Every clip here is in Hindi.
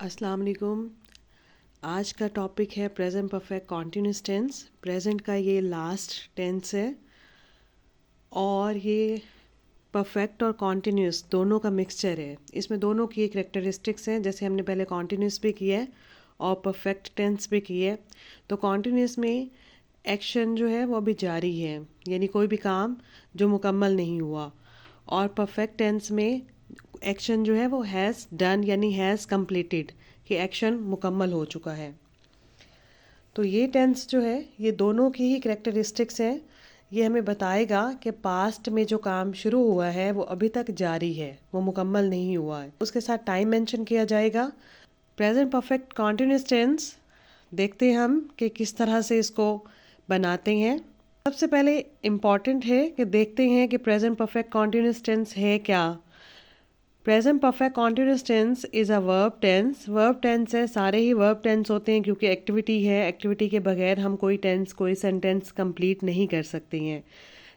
अस्सलाम वालेकुम। आज का टॉपिक है present perfect continuous tense. Present का ये लास्ट टेंस है और ये परफेक्ट और कॉन्टिन्यूस दोनों का मिक्सचर है। इसमें दोनों की करेक्टरिस्टिक्स हैं, जैसे हमने पहले कॉन्टिन्यूस भी किया है और परफेक्ट टेंस भी किया है। तो कॉन्टिन्यूस में एक्शन जो है वो अभी जारी है, यानी कोई भी काम जो मुकम्मल नहीं हुआ। और परफेक्ट टेंस में एक्शन जो है वो हैज़ डन यानी हैज़ कंप्लीटेड, कि एक्शन मुकम्मल हो चुका है। तो ये टेंस जो है ये दोनों की ही करेक्टरिस्टिक्स हैं। ये हमें बताएगा कि पास्ट में जो काम शुरू हुआ है वो अभी तक जारी है, वो मुकम्मल नहीं हुआ है। उसके साथ टाइम मेंशन किया जाएगा। प्रेजेंट परफेक्ट कॉन्टिन्यूस टेंस देखते हैं हम कि किस तरह से इसको बनाते हैं। सबसे पहले इम्पॉर्टेंट है कि देखते हैं कि प्रेजेंट परफेक्ट कॉन्टिन्यूस टेंस है क्या। Present perfect continuous tense is a verb tense. Verb tense है, सारे ही वर्ब टेंस होते हैं क्योंकि एक्टिविटी है। एक्टिविटी के बगैर हम कोई टेंस कोई सेंटेंस कंप्लीट नहीं कर सकते हैं।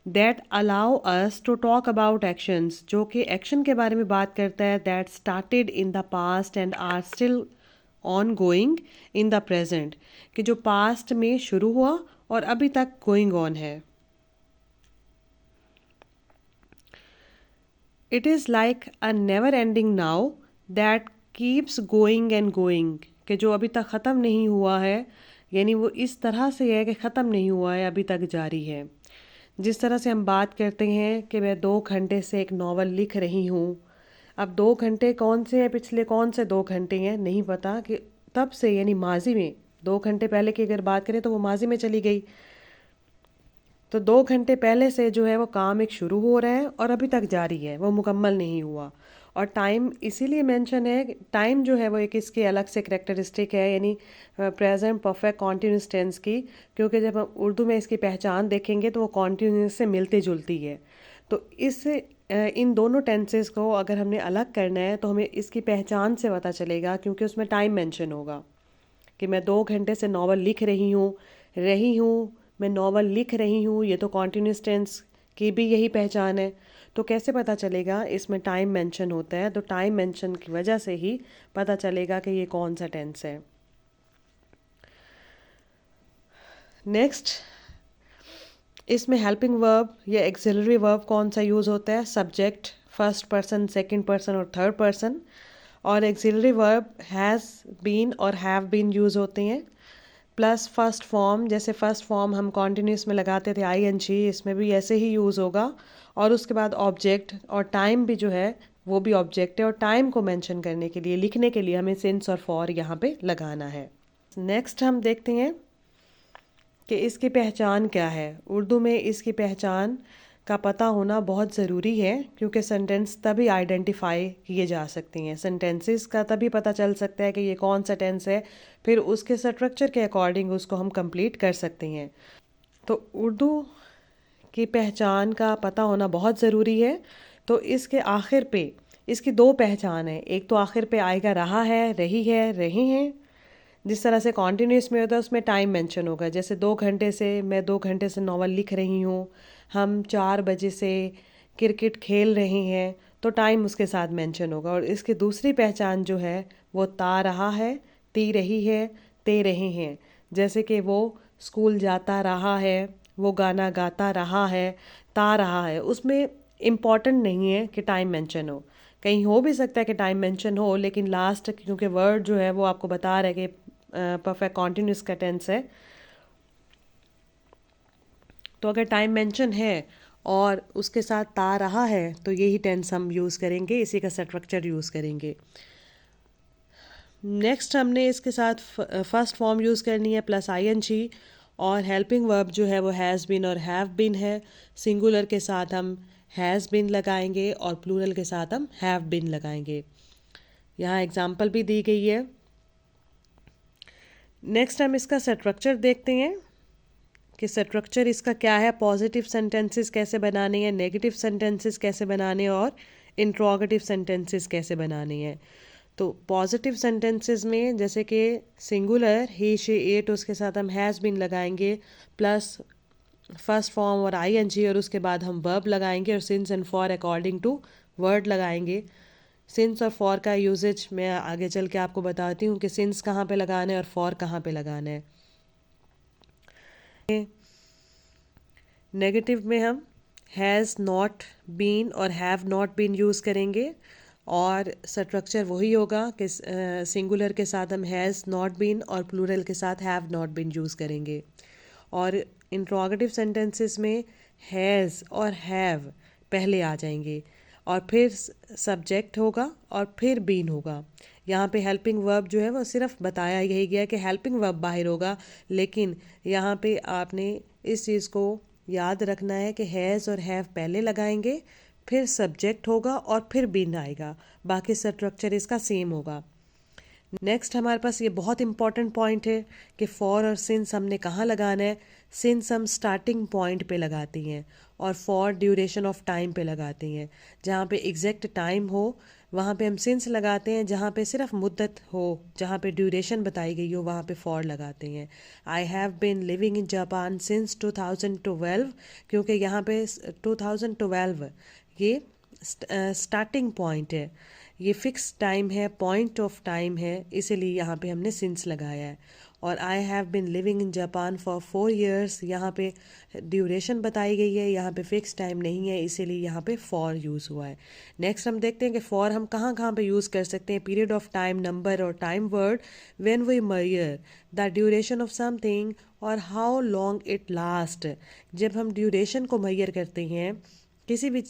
That allow us to talk about actions, जो कि एक्शन के बारे में बात करता है। That started in the past and are still ongoing in the present, कि जो पास्ट में शुरू हुआ और अभी तक गोइंग ऑन है। It is like a never ending now that keeps going and going, कि जो अभी तक ख़त्म नहीं हुआ है, यानी वो इस तरह से है कि ख़त्म नहीं हुआ है, अभी तक जारी है। जिस तरह से हम बात करते हैं कि मैं 2 घंटे से एक नावल लिख रही हूँ। अब 2 घंटे कौन से हैं, पिछले कौन से 2 घंटे हैं नहीं पता, कि तब से यानी माजी में 2 घंटे पहले की अगर बात करें तो वो माजी में चली गई। तो 2 घंटे पहले से जो है वो काम एक शुरू हो रहा है और अभी तक जारी है, वो मुकम्मल नहीं हुआ। और टाइम इसीलिए मेंशन है, टाइम जो है वो एक इसके अलग से करेक्टरिस्टिक है, यानी प्रेजेंट परफेक्ट कॉन्टिन्यूस टेंस की। क्योंकि जब हम उर्दू में इसकी पहचान देखेंगे तो वो कॉन्टिन्यूस से मिलती जुलती है। तो इन दोनों टेंसेस को अगर हमने अलग करना है तो हमें इसकी पहचान से पता चलेगा, क्योंकि उसमें टाइम मेंशन होगा कि मैं 2 घंटे से नावल लिख रही हूँ, मैं नावल लिख रही हूँ। ये तो कॉन्टिन्यूस टेंस की भी यही पहचान है। तो कैसे पता चलेगा, इसमें टाइम मेंशन होता है, तो टाइम मेंशन की वजह से ही पता चलेगा कि ये कौन सा टेंस है। नेक्स्ट, इसमें हेल्पिंग वर्ब या एक्सिलरी वर्ब कौन सा यूज़ होता है। Subject first person, second person और थर्ड पर्सन। और एक्सिलरी वर्ब हैज़ बीन और हैव बीन यूज़ होते हैं। प्लस फर्स्ट फॉर्म, जैसे फर्स्ट फॉर्म हम कॉन्टिन्यूस में लगाते थे आईएनजी, इसमें भी ऐसे ही यूज़ होगा। और उसके बाद ऑब्जेक्ट, और टाइम भी जो है वो भी ऑब्जेक्ट है, और टाइम को मेंशन करने के लिए, लिखने के लिए हमें सिंस और फॉर यहाँ पे लगाना है। नेक्स्ट हम देखते हैं कि इसकी पहचान क्या है। उर्दू में इसकी पहचान का पता होना बहुत ज़रूरी है, क्योंकि सेंटेंस तभी आइडेंटिफाई किए जा सकते हैं। सेंटेंसेस का तभी पता चल सकता है कि ये कौन सा टेंस है, फिर उसके स्ट्रक्चर के अकॉर्डिंग उसको हम कंप्लीट कर सकते हैं। तो उर्दू की पहचान का पता होना बहुत ज़रूरी है। तो इसके आखिर पे इसकी 2 पहचान है। एक तो आखिर पे आएगा रहा है, रही है, रहे हैं। जिस तरह से कॉन्टिन्यूस में होता है उसमें टाइम मेंशन होगा, जैसे 2 घंटे से, मैं 2 घंटे से नावल लिख रही हूँ। हम 4 बजे से क्रिकेट खेल रहे हैं, तो टाइम उसके साथ मेंशन होगा। और इसकी दूसरी पहचान जो है वो ता रहा है, ती रही है, ते रहे हैं। जैसे कि वो स्कूल जाता रहा है, वो गाना गाता रहा है, ता रहा है। उसमें इम्पॉर्टेंट नहीं है कि टाइम मेंशन हो, कहीं हो भी सकता है कि टाइम मेंशन हो, लेकिन लास्ट क्योंकि वर्ड जो है वो आपको बता रहा है कि परफेक्ट कॉन्टिन्यूस का टेंस है, तो अगर टाइम मेंशन है और उसके साथ ता रहा है तो यही टेंस हम यूज़ करेंगे, इसी का स्ट्रक्चर यूज़ करेंगे। नेक्स्ट हमने इसके साथ फर्स्ट फॉर्म यूज़ करनी है प्लस आईएनजी। और हेल्पिंग वर्ब जो है वो हैज़ बीन और हैव बीन है। सिंगुलर के साथ हम हैज़ बीन लगाएंगे और प्लूरल के साथ हम हैव बीन लगाएंगे। यहाँ एग्जाम्पल भी दी गई है। नेक्स्ट हम इसका स्ट्रक्चर देखते हैं कि स्ट्रक्चर इसका क्या है। पॉजिटिव सेंटेंसेस कैसे बनाने हैं, नेगेटिव सेंटेंसेस कैसे बनाने हैं, और इंट्रोगेटिव सेंटेंसेस कैसे बनाने हैं। तो पॉजिटिव सेंटेंसेस में जैसे कि सिंगुलर ही शी इट, उसके साथ हम हैज़ बीन लगाएंगे प्लस फर्स्ट फॉर्म और आईएनजी, और उसके बाद हम वर्ब लगाएंगे और since and for according to word लगाएंगे। सिंस और फॉर का यूजेज मैं आगे चल के आपको बताती हूँ कि सिंस कहाँ पे लगाना है और फॉर कहाँ पे लगाना है। नेगेटिव में हम हैज़ नॉट बीन और हैव नॉट बीन यूज़ करेंगे, और स्ट्रक्चर वही होगा कि सिंगुलर के साथ हम हैज़ नॉट बीन और प्लूरल के साथ हैव नॉट बीन यूज़ करेंगे। और इंट्रोगेटिव सेंटेंसेस में हैज़ और हैव पहले आ जाएंगे, और फिर सब्जेक्ट होगा और फिर बीन होगा। यहाँ पे हेल्पिंग वर्ब जो है वो सिर्फ बताया यही गया कि हेल्पिंग वर्ब बाहर होगा, लेकिन यहाँ पे आपने इस चीज़ को याद रखना है कि हैज़ और हैव पहले लगाएंगे, फिर सब्जेक्ट होगा और फिर बीन आएगा। बाकी स्ट्रक्चर इसका सेम होगा। नेक्स्ट हमारे पास ये बहुत इंपॉर्टेंट पॉइंट है कि फॉर और सिंस हमने कहाँ लगाना है। सिंस हम स्टार्टिंग पॉइंट पे लगाती हैं और फॉर ड्यूरेशन ऑफ टाइम पे लगाती हैं। जहाँ पे एग्जैक्ट टाइम हो वहाँ पे हम सिंस लगाते हैं, जहाँ पे सिर्फ मुद्दत हो, जहाँ पे ड्यूरेशन बताई गई हो वहाँ पे फॉर लगाते हैं। I have been living in Japan since 2012, क्योंकि यहाँ पे 2012 ये स्टार्टिंग पॉइंट है, ये फिक्स टाइम है, पॉइंट ऑफ टाइम है, इसीलिए यहाँ पे हमने सिंस लगाया है। और I have been living in Japan for 4 years, यहाँ पे ड्यूरेशन बताई गई है, यहाँ पे फिक्स टाइम नहीं है, इसीलिए यहाँ पे फॉर यूज़ हुआ है। नेक्स्ट हम देखते हैं कि फॉर हम कहाँ कहाँ पे यूज़ कर सकते हैं। पीरियड ऑफ टाइम, नंबर और time word, when we measure the duration of something और हाउ लॉन्ग इट लास्ट। जब हम ड्यूरेशन को मेजर करते हैं किसी भी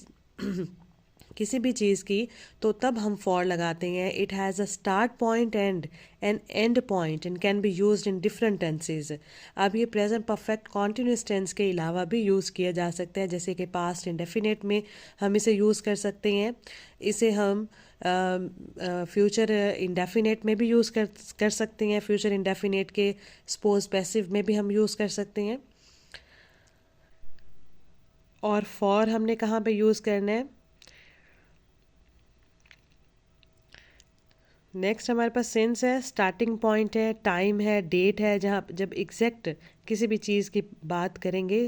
किसी भी चीज़ की, तो तब हम फॉर लगाते हैं। It has a start point and an end point and can be used in different tenses. अब ये प्रेजेंट परफेक्ट कॉन्टिन्यूस टेंस के अलावा भी यूज़ किया जा सकता है, जैसे कि पास्ट इंडेफिनिट में हम इसे यूज़ कर सकते हैं। इसे हम फ्यूचर इंडेफिनिट में भी यूज़ कर सकते हैं। फ्यूचर इंडेफिनिट के स्पोज पैसिव में भी हम यूज़ कर सकते हैं। और फॉर हमने कहाँ पे यूज़ करना है। नेक्स्ट हमारे पास सिंस है, स्टार्टिंग पॉइंट है, टाइम है, डेट है। जहाँ जब एग्जैक्ट किसी भी चीज़ की बात करेंगे,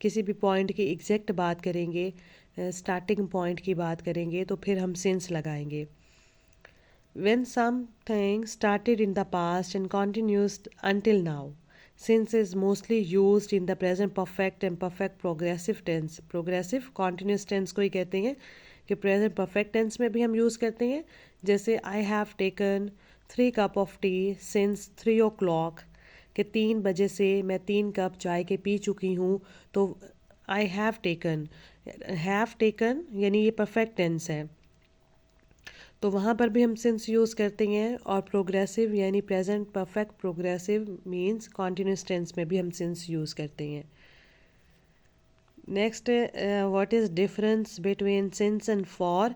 किसी भी पॉइंट की एग्जैक्ट बात करेंगे, स्टार्टिंग पॉइंट की बात करेंगे, तो फिर हम सिंस लगाएंगे। When something started in the past and continues until now, since is mostly used in the present perfect and perfect progressive tense. Progressive continuous tense को ही कहते हैं कि present perfect tense में भी हम use करते हैं। जैसे I have taken 3 cup of tea since 3 o'clock, कि 3 बजे से मैं 3 कप चाय के पी चुकी हूँ। तो I have taken यानी ये perfect tense है, तो वहाँ पर भी हम सिंस यूज़ करते हैं। और प्रोग्रेसिव यानी present perfect progressive means continuous tense में भी हम सिंस यूज़ करते हैं। Next, what is difference between since and for.